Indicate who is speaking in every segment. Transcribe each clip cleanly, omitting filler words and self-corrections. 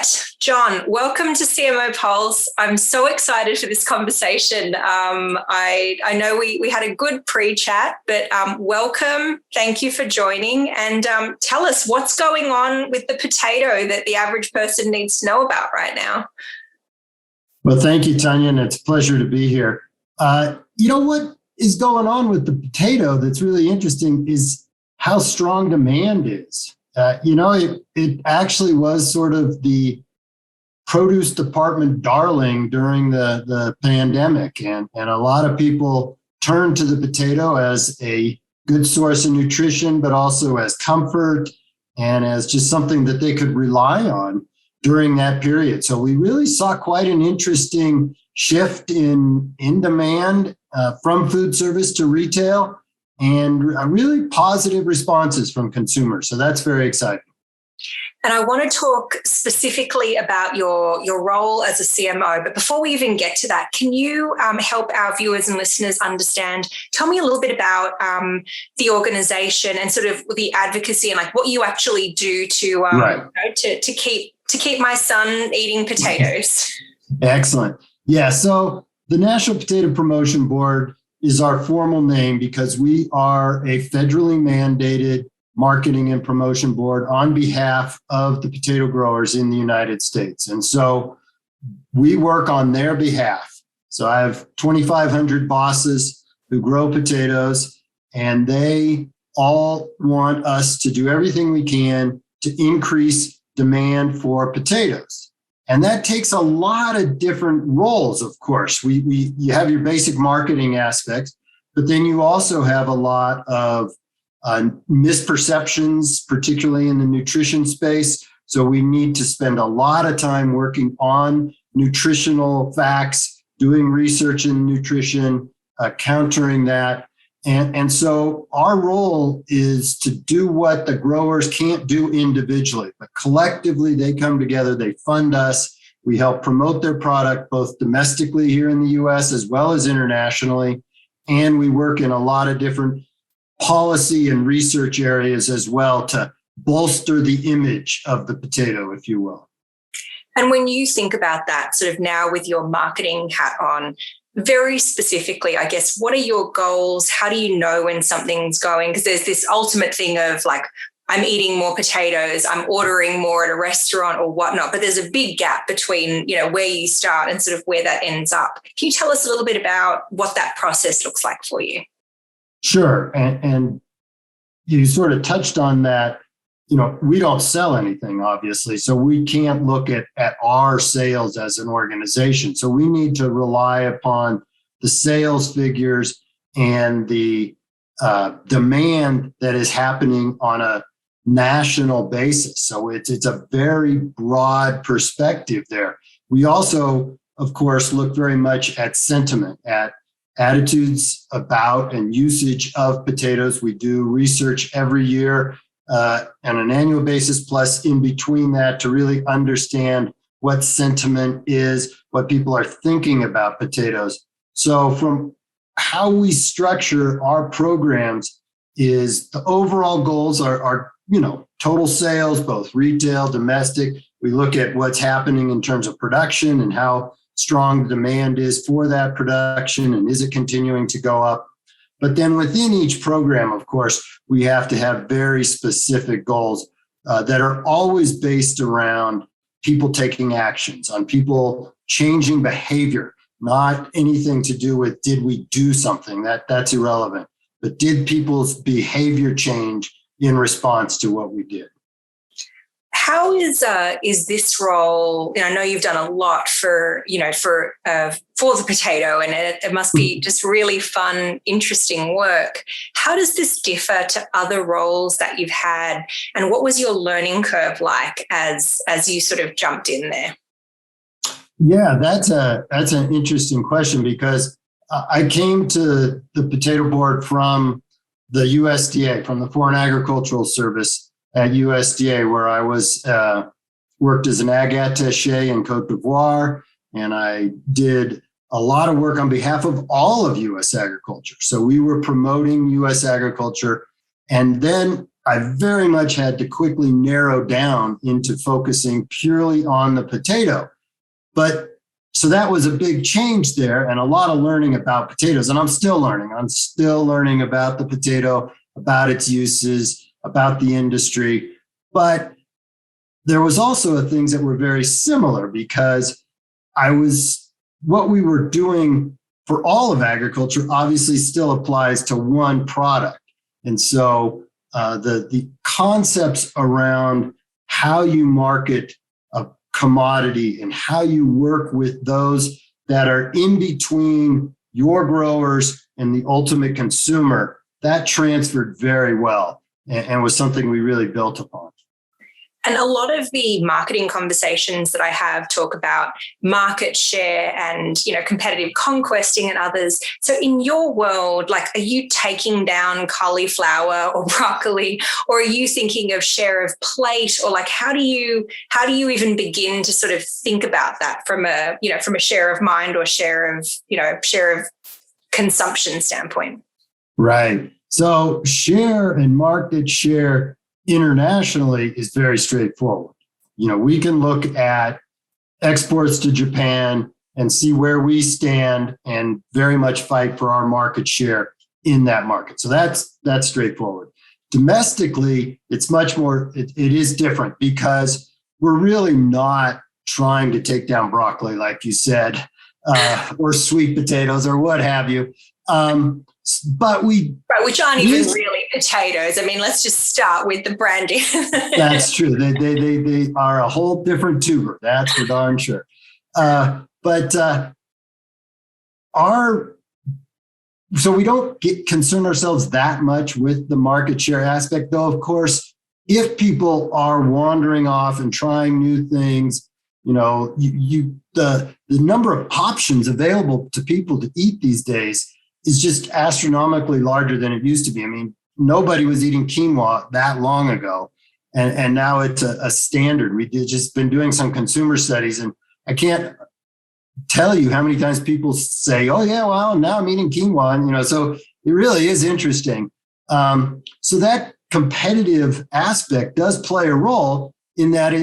Speaker 1: right, John, welcome to CMO Pulse. I'm so excited for this conversation. I know we had a good pre-chat, but welcome. Thank you for joining, and tell us what's going on with the potato that the average person needs to know about right now.
Speaker 2: Well, thank you, Tania, and it's a pleasure to be here. What is going on with the potato that's really interesting is how strong demand is. It actually was sort of the produce department darling during the pandemic, and a lot of people turned to the potato as a good source of nutrition, but also as comfort and as just something that they could rely on during that period. So we really saw quite an interesting shift in demand from food service to retail, and really positive responses from consumers. So that's very exciting.
Speaker 1: And I want to talk specifically about your role as a CMO. But before we even get to that, can you help our viewers and listeners understand? Tell me a little bit about the organization and sort of the advocacy and like what you actually do to keep my son eating potatoes.
Speaker 2: Excellent. Yeah. So the National Potato Promotion Board is our formal name because we are a federally mandated marketing and promotion board on behalf of the potato growers in the United States. And so we work on their behalf. So I have 2,500 bosses who grow potatoes, and they all want us to do everything we can to increase demand for potatoes. And that takes a lot of different roles, of course. You have your basic marketing aspects, but then you also have a lot of misperceptions, particularly in the nutrition space. So we need to spend a lot of time working on nutritional facts, doing research in nutrition, countering that. And so our role is to do what the growers can't do individually, but collectively they come together, they fund us, we help promote their product both domestically here in the US as well as internationally. And we work in a lot of different policy and research areas as well to bolster the image of the potato, if you will.
Speaker 1: And when you think about that, sort of now with your marketing hat on, very specifically, I guess, what are your goals? How do you know when something's going? Because there's this ultimate thing of like, I'm eating more potatoes, I'm ordering more at a restaurant or whatnot, but there's a big gap between, where you start and sort of where that ends up. Can you tell us a little bit about what that process looks like for you?
Speaker 2: Sure. And you sort of touched on that. We don't sell anything, obviously, so we can't look at our sales as an organization. So we need to rely upon the sales figures and the demand that is happening on a national basis. So it's a very broad perspective there. We also, of course, look very much at sentiment, at attitudes about and usage of potatoes. We do research every year on an annual basis, plus in between that, to really understand what sentiment is, what people are thinking about potatoes. So from how we structure our programs is the overall goals are total sales, both retail, domestic. We look at what's happening in terms of production and how strong the demand is for that production, and is it continuing to go up? But then within each program, of course, we have to have very specific goals that are always based around people taking actions, on people changing behavior, not anything to do with did we do something, that's irrelevant, but did people's behavior change in response to what we did?
Speaker 1: How is this role? I know you've done a lot for the potato, and it must be just really fun, interesting work. How does this differ to other roles that you've had, and what was your learning curve like as you sort of jumped in there?
Speaker 2: Yeah, that's an interesting question, because I came to the potato board from the USDA, from the Foreign Agricultural Service at USDA, where I was worked as an ag attaché in Côte d'Ivoire, and I did a lot of work on behalf of all of U.S. agriculture. So we were promoting U.S. agriculture. And then I very much had to quickly narrow down into focusing purely on the potato. But so that was a big change there and a lot of learning about potatoes. And I'm still learning. I'm still learning about the potato, about its uses, about the industry. But there was also things that were very similar because what we were doing for all of agriculture obviously still applies to one product. And so the concepts around how you market a commodity and how you work with those that are in between your growers and the ultimate consumer, that transferred very well and was something we really built upon.
Speaker 1: And a lot of the marketing conversations that I have talk about market share and, competitive conquesting and others. So in your world, like, are you taking down cauliflower or broccoli, or are you thinking of share of plate, or like, how do you even begin to sort of think about that from a share of mind or share of consumption standpoint?
Speaker 2: Right. So share and market share internationally is very straightforward. We can look at exports to Japan and see where we stand and very much fight for our market share in that market. So that's straightforward. Domestically, it's much more, it is different because we're really not trying to take down broccoli, like you said, or sweet potatoes or what have you.
Speaker 1: Which aren't even really potatoes. I mean, let's just start with the branding.
Speaker 2: That's true. They are a whole different tuber. That's for darn sure. So we don't concern ourselves that much with the market share aspect, though. Of course, if people are wandering off and trying new things, the number of options available to people to eat these days is just astronomically larger than it used to be. I mean, nobody was eating quinoa that long ago, and now it's a standard. We've just been doing some consumer studies, and I can't tell you how many times people say, "Oh yeah, well now I'm eating quinoa," and so it really is interesting. So that competitive aspect does play a role in that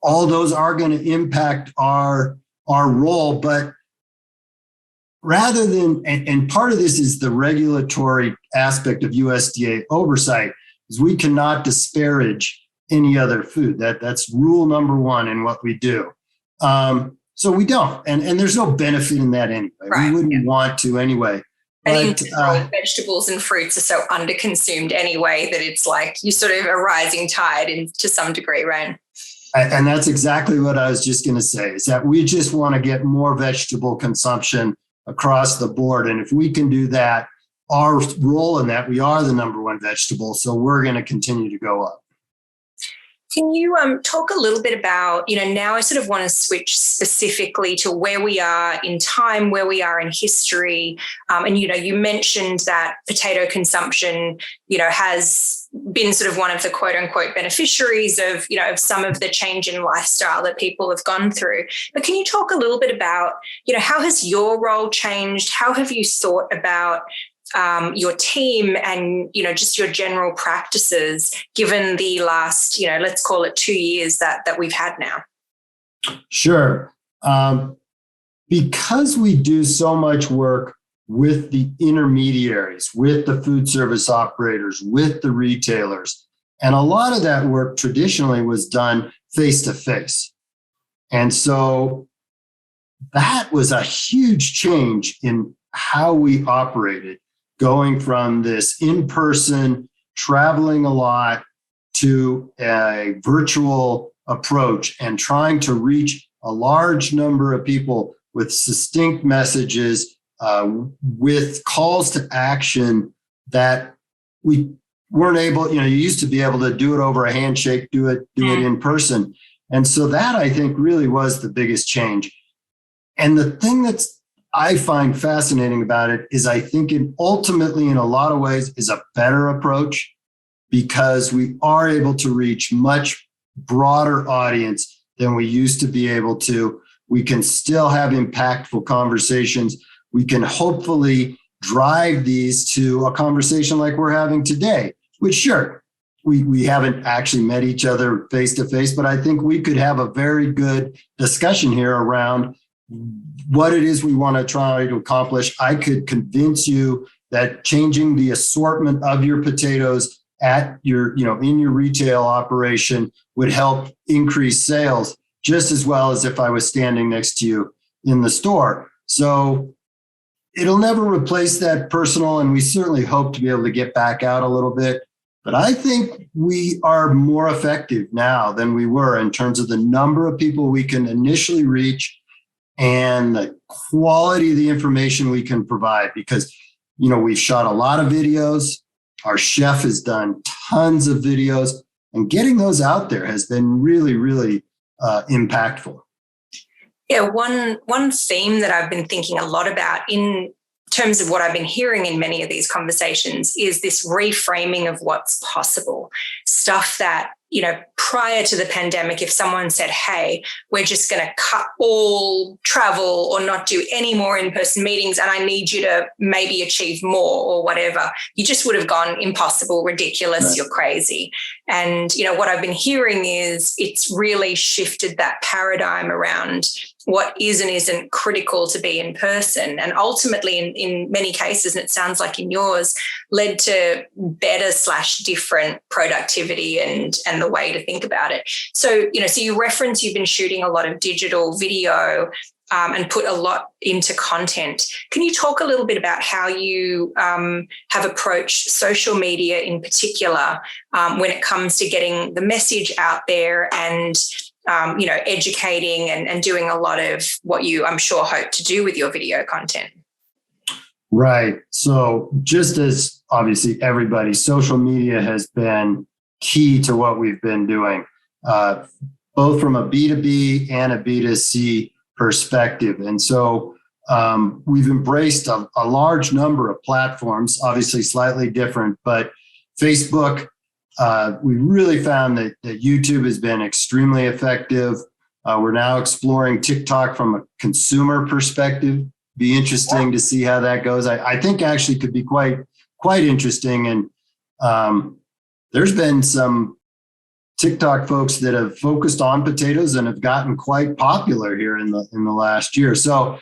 Speaker 2: all those are going to impact our role, but rather than, and part of this is the regulatory aspect of USDA oversight, is we cannot disparage any other food. That's rule number one in what we do. So we don't, and there's no benefit in that anyway. Right. We wouldn't want to anyway.
Speaker 1: And vegetables and fruits are so underconsumed anyway that it's like you sort of a rising tide to some degree, right?
Speaker 2: And that's exactly what I was just going to say, is that we just want to get more vegetable consumption across the board. And if we can do that, our role in that, we are the number one vegetable. So we're going to continue to go up.
Speaker 1: Can you talk a little bit about, now I sort of want to switch specifically to where we are in time, where we are in history. And, you mentioned that potato consumption, has been sort of one of the quote unquote beneficiaries of, of some of the change in lifestyle that people have gone through. But can you talk a little bit about, how has your role changed? How have you thought about your team and, just your general practices given the last, let's call it 2 years that we've had now?
Speaker 2: Sure. Because we do so much work with the intermediaries, with the food service operators, with the retailers, and a lot of that work traditionally was done face to face. And so that was a huge change in how we operated, going from this in-person, traveling a lot, to a virtual approach and trying to reach a large number of people with succinct messages, with calls to action that we weren't able, you used to be able to do it over a handshake, do it in person. And so that, I think, really was the biggest change. And the thing I find fascinating about it is I think it ultimately, in a lot of ways, is a better approach because we are able to reach much broader audience than we used to be able to. We can still have impactful conversations. We can hopefully drive these to a conversation like we're having today, which sure, we haven't actually met each other face to face, but I think we could have a very good discussion here around what it is we want to try to accomplish. I could convince you that changing the assortment of your potatoes at your, in your retail operation would help increase sales just as well as if I was standing next to you in the store. So it'll never replace that personal, and we certainly hope to be able to get back out a little bit. But I think we are more effective now than we were in terms of the number of people we can initially reach and the quality of the information we can provide, because, we've shot a lot of videos. Our chef has done tons of videos, and getting those out there has been really, really impactful.
Speaker 1: Yeah, one theme that I've been thinking a lot about in terms of what I've been hearing in many of these conversations is this reframing of what's possible. Stuff that, prior to the pandemic, if someone said, hey, we're just going to cut all travel or not do any more in-person meetings and I need you to maybe achieve more or whatever, you just would have gone impossible, ridiculous, right. You're crazy. And, what I've been hearing is it's really shifted that paradigm around what is and isn't critical to be in person. And ultimately, in many cases, and it sounds like in yours, led to better/different productivity and the way to think about it. So, so you reference you've been shooting a lot of digital video and put a lot into content. Can you talk a little bit about how you have approached social media in particular when it comes to getting the message out there and educating and doing a lot of what you, I'm sure, hope to do with your video content?
Speaker 2: Right. So just as obviously everybody, social media has been key to what we've been doing, both from a B2B and a B2C perspective. And so we've embraced a large number of platforms, obviously slightly different, but Facebook, we really found that YouTube has been extremely effective. We're now exploring TikTok from a consumer perspective. Be interesting to see how that goes. I think actually could be quite interesting. And there's been some TikTok folks that have focused on potatoes and have gotten quite popular here in the last year. So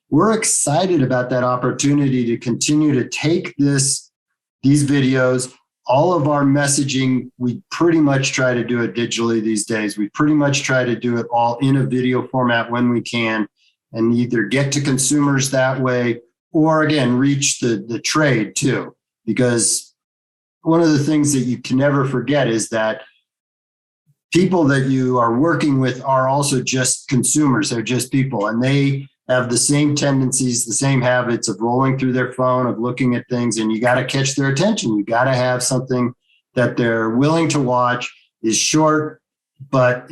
Speaker 2: we're excited about that opportunity to continue to take these videos. All of our messaging, we pretty much try to do it digitally these days. We pretty much try to do it all in a video format when we can, and either get to consumers that way or, again, reach the trade too. Because one of the things that you can never forget is that people that you are working with are also just consumers. They're just people, and they have the same tendencies, the same habits of rolling through their phone, of looking at things, and you got to catch their attention. You got to have something that they're willing to watch, is short, but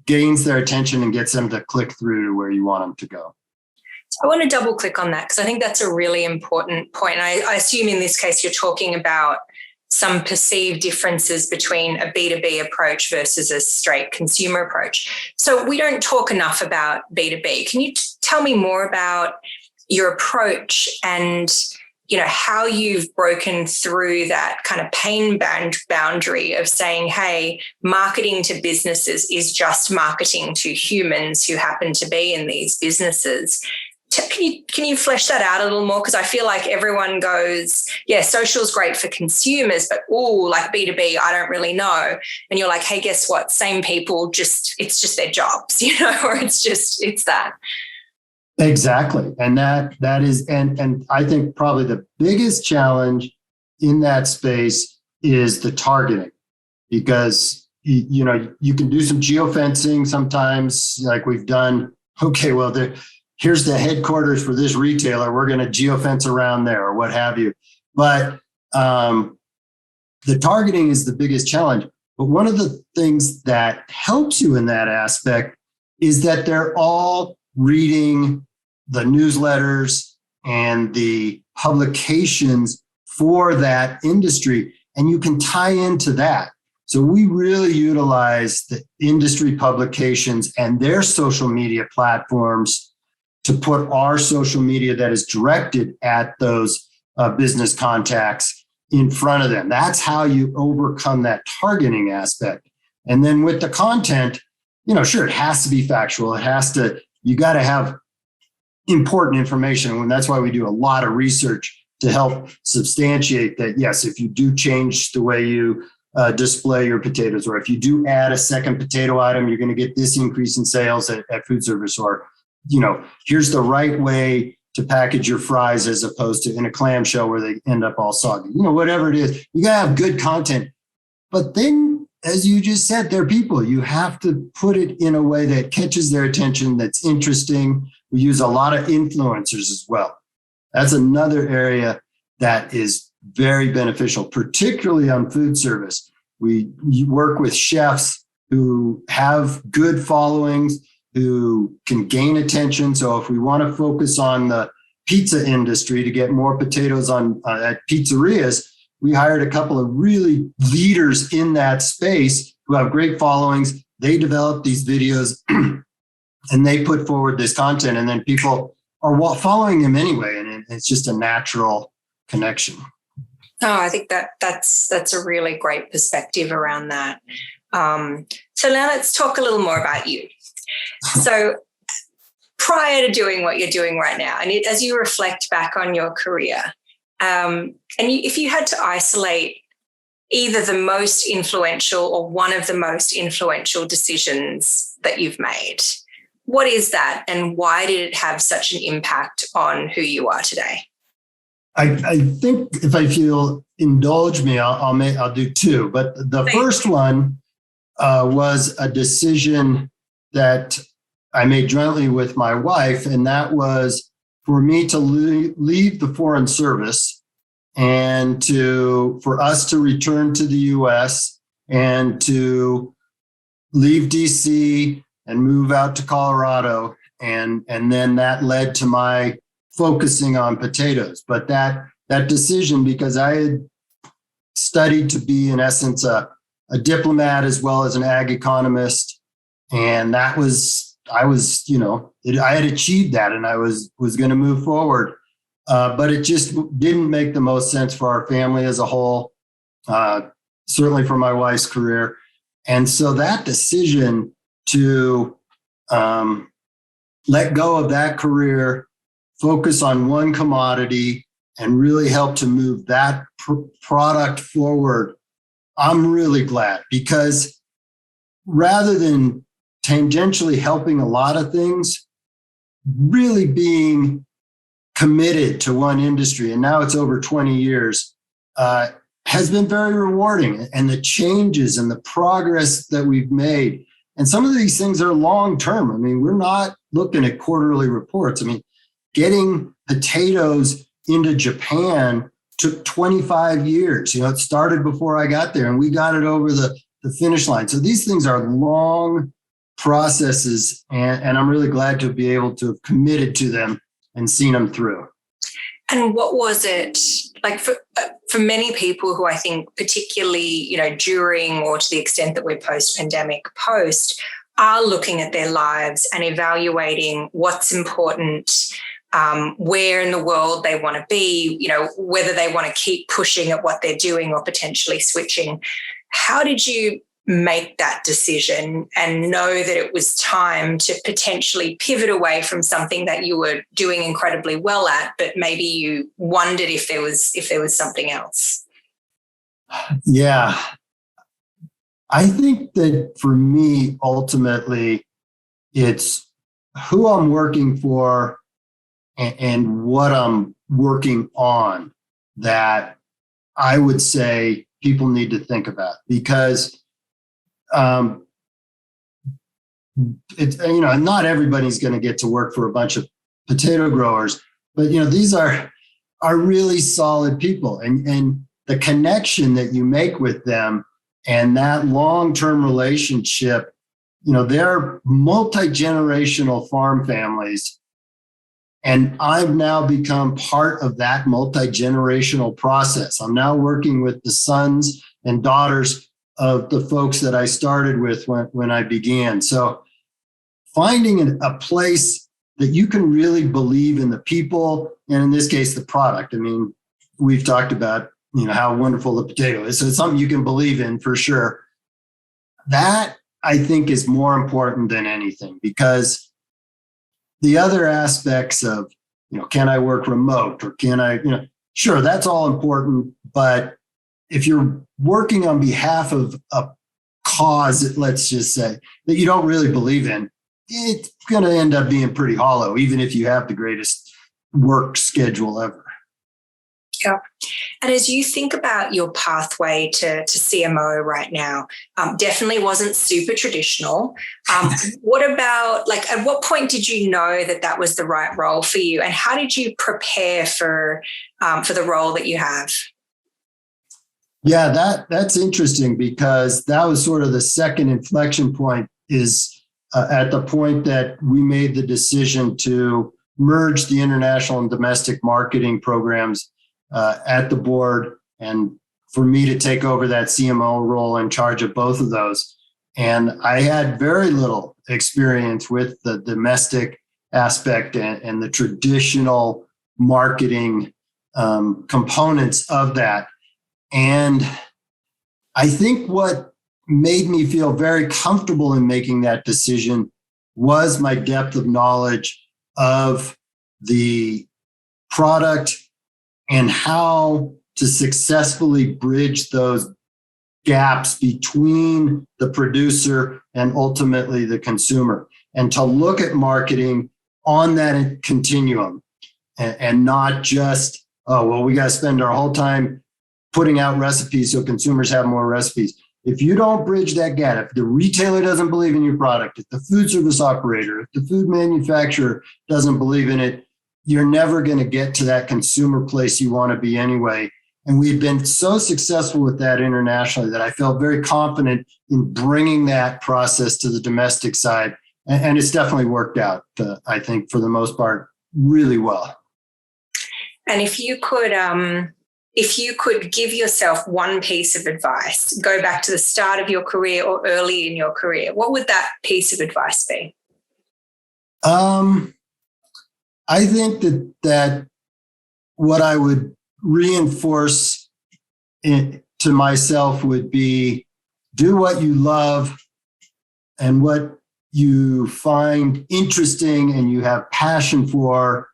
Speaker 2: gains their attention and gets them to click through to where you want them to go.
Speaker 1: I want to double click on that because I think that's a really important point. And I assume in this case, you're talking about some perceived differences between a B2B approach versus a straight consumer approach. So we don't talk enough about B2B. Can you tell me more about your approach and, how you've broken through that kind of pain boundary of saying, hey, marketing to businesses is just marketing to humans who happen to be in these businesses? Can you flesh that out a little more? Because I feel like everyone goes, yeah, social's great for consumers, but like B2B, I don't really know. And you're like, hey, guess what? Same people, it's just their jobs, or it's that.
Speaker 2: Exactly. And that is, and I think probably the biggest challenge in that space is the targeting, because, you can do some geofencing sometimes, like we've done. Okay, well, here's the headquarters for this retailer. We're going to geofence around there or what have you. But the targeting is the biggest challenge. But one of the things that helps you in that aspect is that they're all reading the newsletters and the publications for that industry, and you can tie into that. So we really utilize the industry publications and their social media platforms to put our social media that is directed at those business contacts in front of them. That's how you overcome that targeting aspect. And then with the content, sure, it has to be factual. You got to have important information. And that's why we do a lot of research to help substantiate that, yes, if you do change the way you display your potatoes, or if you do add a second potato item, you're going to get this increase in sales at food service, or, here's the right way to package your fries as opposed to in a clamshell where they end up all soggy, whatever it is, you got to have good content. But then, as you just said, they're people. You have to put it in a way that catches their attention, that's interesting. We use a lot of influencers as well. That's another area that is very beneficial, particularly on food service. We work with chefs who have good followings, who can gain attention. So if we want to focus on the pizza industry to get more potatoes at pizzerias, we hired a couple of really leaders in that space who have great followings. They develop these videos and they put forward this content, and then people are following them anyway. And it's just a natural connection.
Speaker 1: Oh, I think that's a really great perspective around that. So now let's talk a little more about you. So prior to doing what you're doing right now, and as you reflect back on your career, if you had to isolate either the most influential or one of the most influential decisions that you've made, what is that, and why did it have such an impact on who you are today?
Speaker 2: I think if you'll indulge me, I'll do two. But the first one was a decision that I made jointly with my wife, and that was for me to leave the Foreign Service and for us to return to the U.S. and to leave DC and move out to Colorado. And then that led to my focusing on potatoes. But that decision, because I had studied to be, in essence, a diplomat as well as an ag economist, and I had achieved that, and I was going to move forward. But it just didn't make the most sense for our family as a whole, certainly for my wife's career. And so that decision to let go of that career, focus on one commodity, and really help to move that product forward, I'm really glad, because rather than tangentially helping a lot of things, really being committed to one industry, and now it's over 20 years, has been very rewarding. And the changes and the progress that we've made, and some of these things are long-term. I mean, we're not looking at quarterly reports. I mean, getting potatoes into Japan took 25 years. It started before I got there, and we got it over the finish line. So these things are long processes, and I'm really glad to be able to have committed to them and seen them through.
Speaker 1: And what was it like for many people who I think particularly, during or to the extent that we're post-pandemic are looking at their lives and evaluating what's important, where in the world they want to be, whether they want to keep pushing at what they're doing or potentially switching. How did you make that decision and know that it was time to potentially pivot away from something that you were doing incredibly well at, but maybe you wondered if there was something else?
Speaker 2: Yeah. I think that for me, ultimately, it's who I'm working for and what I'm working on that I would say people need to think about, because it's, not everybody's going to get to work for a bunch of potato growers, but these are really solid people, and the connection that you make with them and that long-term relationship, they're multi-generational farm families. And I've now become part of that multi-generational process. I'm now working with the sons and daughters of the folks that I started with when I began. So finding a place that you can really believe in the people, and in this case, the product. I mean, we've talked about how wonderful the potato is. So it's something you can believe in for sure. That I think is more important than anything, because the other aspects of, can I work remote, or can I, sure, that's all important. But if you're working on behalf of a cause, let's just say, that you don't really believe in, it's going to end up being pretty hollow, even if you have the greatest work schedule ever.
Speaker 1: Yeah. And as you think about your pathway to CMO right now, definitely wasn't super traditional. What about, at what point did you know that was the right role for you? And how did you prepare for the role that you have?
Speaker 2: Yeah, that's interesting, because that was sort of the second inflection point, is at the point that we made the decision to merge the international and domestic marketing programs at the board, and for me to take over that CMO role in charge of both of those. And I had very little experience with the domestic aspect and the traditional marketing components of that. And I think what made me feel very comfortable in making that decision was my depth of knowledge of the product and how to successfully bridge those gaps between the producer and ultimately the consumer, and to look at marketing on that continuum, and not just, we got to spend our whole time putting out recipes so consumers have more recipes. If you don't bridge that gap, if the retailer doesn't believe in your product, if the food service operator, if the food manufacturer doesn't believe in it, you're never going to get to that consumer place you want to be anyway. And we've been so successful with that internationally that I felt very confident in bringing that process to the domestic side. And it's definitely worked out, I think, for the most part, really well.
Speaker 1: And if you could give yourself one piece of advice, go back to the start of your career or early in your career, what would that piece of advice be?
Speaker 2: I think that what I would reinforce to myself would be, do what you love and what you find interesting and you have passion for,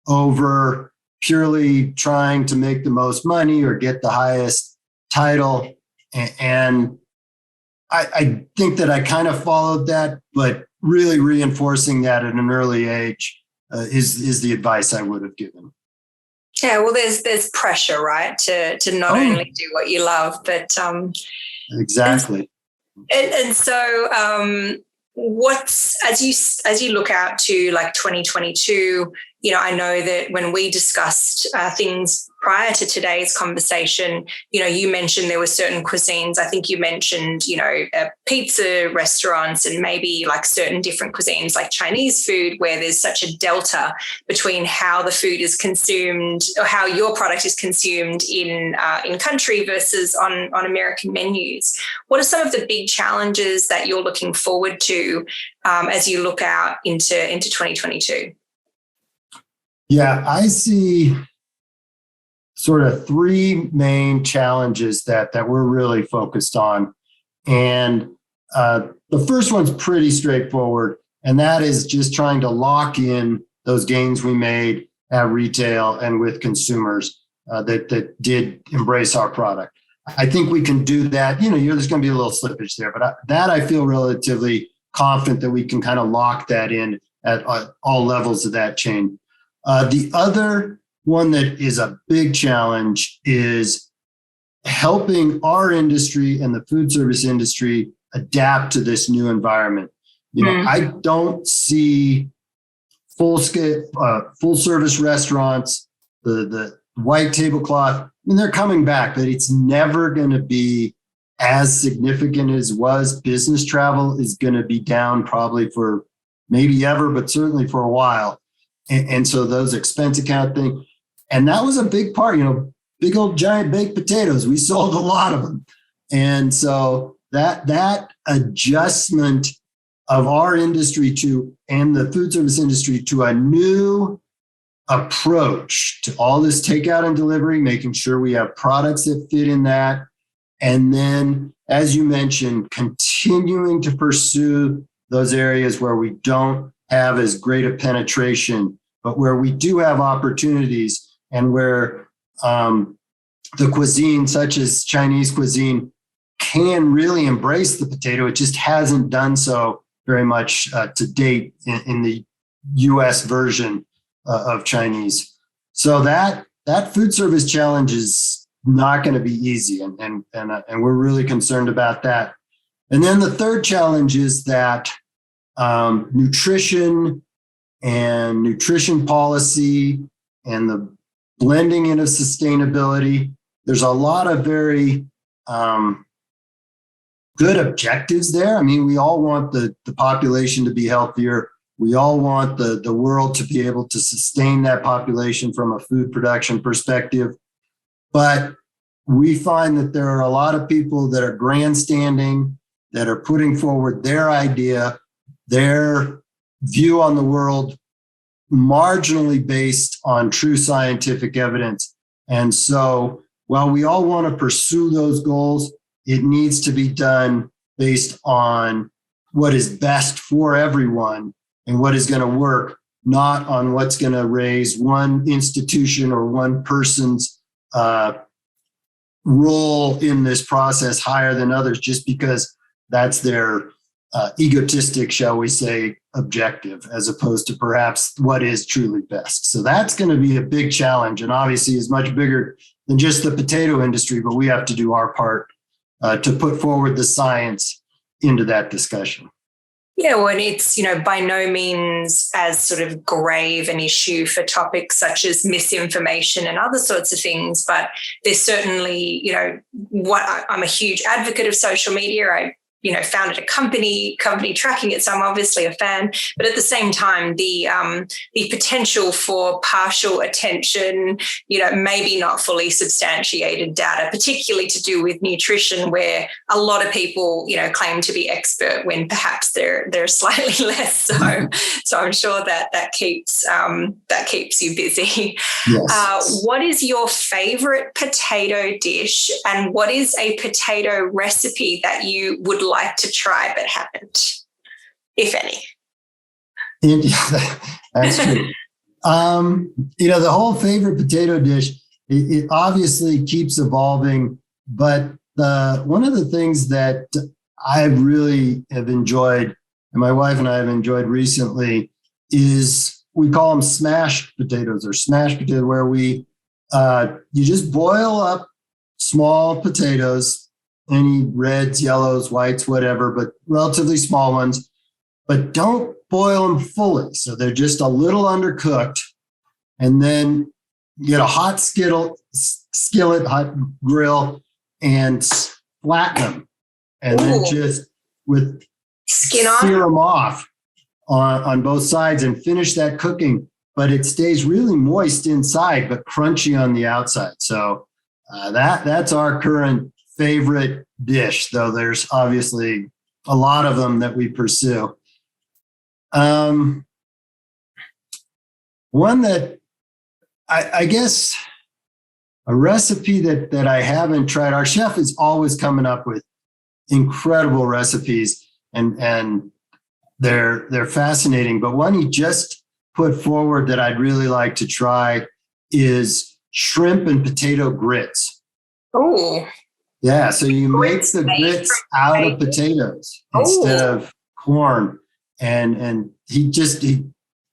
Speaker 2: over purely trying to make the most money or get the highest title. And I think that I kind of followed that, but really reinforcing that at an early age is the advice I would have given.
Speaker 1: Yeah, well, there's pressure, right, to not only do what you love, but
Speaker 2: exactly.
Speaker 1: And so, what's as you look out to 2022? I know that when we discussed things prior to today's conversation, you mentioned there were certain cuisines. I think you mentioned, pizza restaurants and maybe certain different cuisines like Chinese food, where there's such a delta between how the food is consumed or how your product is consumed in country versus on American menus. What are some of the big challenges that you're looking forward to as you look out into 2022?
Speaker 2: Yeah, I see sort of three main challenges that we're really focused on. And the first one's pretty straightforward, and that is just trying to lock in those gains we made at retail and with consumers that did embrace our product. I think we can do that. There's going to be a little slippage there, but I feel relatively confident that we can kind of lock that in at all levels of that chain. The other one that is a big challenge is helping our industry and the food service industry adapt to this new environment. I don't see full service restaurants, the white tablecloth. They're coming back, but it's never going to be as significant as it was. Business travel is going to be down probably for maybe ever, but certainly for a while. And so those expense account thing, and that was a big part, big old giant baked potatoes. We sold a lot of them. And so that adjustment of our industry and the food service industry to a new approach to all this takeout and delivery, making sure we have products that fit in that. And then, as you mentioned, continuing to pursue those areas where we don't have as great a penetration, but where we do have opportunities, and where the cuisine, such as Chinese cuisine, can really embrace the potato. It just hasn't done so very much to date in the US version of Chinese. So that food service challenge is not going to be easy, and we're really concerned about that. And then the third challenge is that nutrition and nutrition policy and the blending in of sustainability. There's a lot of very good objectives there. I mean, we all want the population to be healthier. We all want the world to be able to sustain that population from a food production perspective. But we find that there are a lot of people that are grandstanding, that are putting forward their idea, their view on the world, marginally based on true scientific evidence. And so while we all want to pursue those goals, it needs to be done based on what is best for everyone and what is going to work, not on what's going to raise one institution or one person's role in this process higher than others, just because that's their egotistic, shall we say, objective, as opposed to perhaps what is truly best. So that's going to be a big challenge, and obviously is much bigger than just the potato industry, but we have to do our part to put forward the science into that discussion.
Speaker 1: Yeah, well, and it's, by no means as sort of grave an issue for topics such as misinformation and other sorts of things, but there's certainly, I'm a huge advocate of social media. I founded a company tracking it, so I'm obviously a fan. But at the same time, the potential for partial attention, maybe not fully substantiated data, particularly to do with nutrition, where a lot of people, claim to be expert when perhaps they're slightly less so. So I'm sure that keeps you busy.
Speaker 2: Yes.
Speaker 1: What is your favorite potato dish, and what is a potato recipe that you would like to try but haven't, if any?
Speaker 2: That's true. The whole favorite potato dish, it obviously keeps evolving, but one of the things that I really have enjoyed, and my wife and I have enjoyed recently, is we call them smashed potatoes, or smashed potato, where you just boil up small potatoes, any reds, yellows, whites, whatever, but relatively small ones, but don't boil them fully. So they're just a little undercooked. And then get a hot skillet, hot grill, and flatten them. And then just with sear them off on both sides and finish that cooking. But it stays really moist inside, but crunchy on the outside. So that's our current favorite dish, though there's obviously a lot of them that we pursue. One that I guess a recipe that I haven't tried. Our chef is always coming up with incredible recipes, and they're fascinating. But one he just put forward that I'd really like to try is shrimp and potato grits.
Speaker 1: Oh.
Speaker 2: Yeah, so you make the grits out of potatoes instead of corn, and he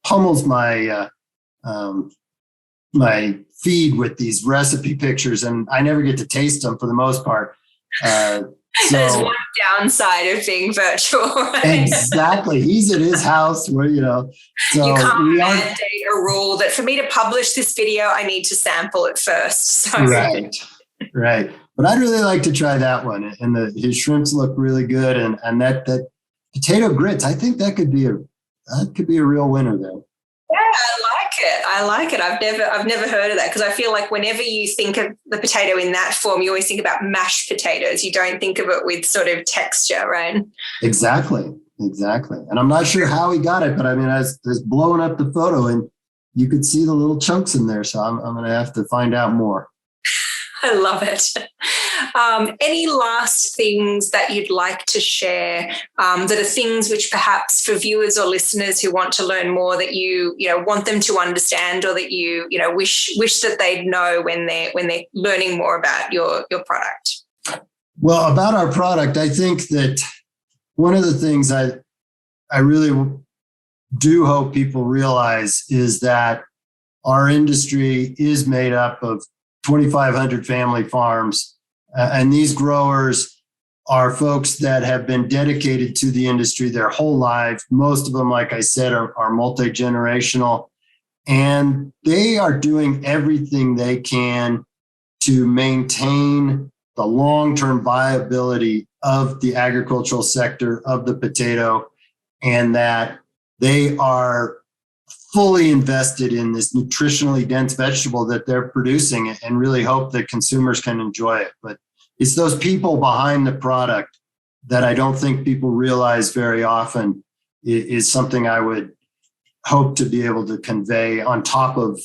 Speaker 2: pummels my my feed with these recipe pictures, and I never get to taste them for the most part.
Speaker 1: There's one downside of being virtual. Right?
Speaker 2: Exactly, he's at his house where So
Speaker 1: you can't mandate a rule that for me to publish this video, I need to sample it first. So.
Speaker 2: Right. But I'd really like to try that one. And his shrimps look really good. And that potato grits, I think that could be a real winner there.
Speaker 1: Yeah, I like it. I've never heard of that, because I feel like whenever you think of the potato in that form, you always think about mashed potatoes. You don't think of it with sort of texture, right?
Speaker 2: Exactly. And I'm not sure how he got it, but I mean, I was blowing up the photo, and you could see the little chunks in there. So I'm going to have to find out more.
Speaker 1: I love it. Any last things that you'd like to share that are things which perhaps for viewers or listeners who want to learn more that you want them to understand, or that you wish that they'd know when they're learning more about your product?
Speaker 2: Well, about our product, I think that one of the things I really do hope people realize is that our industry is made up of 2,500 family farms. And these growers are folks that have been dedicated to the industry their whole life. Most of them, like I said, are multi-generational. And they are doing everything they can to maintain the long-term viability of the agricultural sector of the potato, and that they are fully invested in this nutritionally dense vegetable that they're producing, and really hope that consumers can enjoy it. But it's those people behind the product that I don't think people realize very often is something I would hope to be able to convey on top of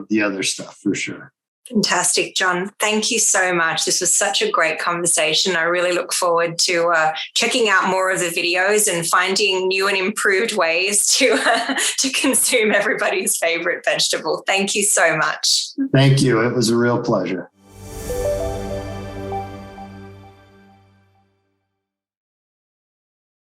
Speaker 2: the other stuff, for sure.
Speaker 1: Fantastic, John. Thank you so much. This was such a great conversation. I really look forward to checking out more of the videos and finding new and improved ways to consume everybody's favorite vegetable. Thank you so much.
Speaker 2: Thank you. It was a real pleasure.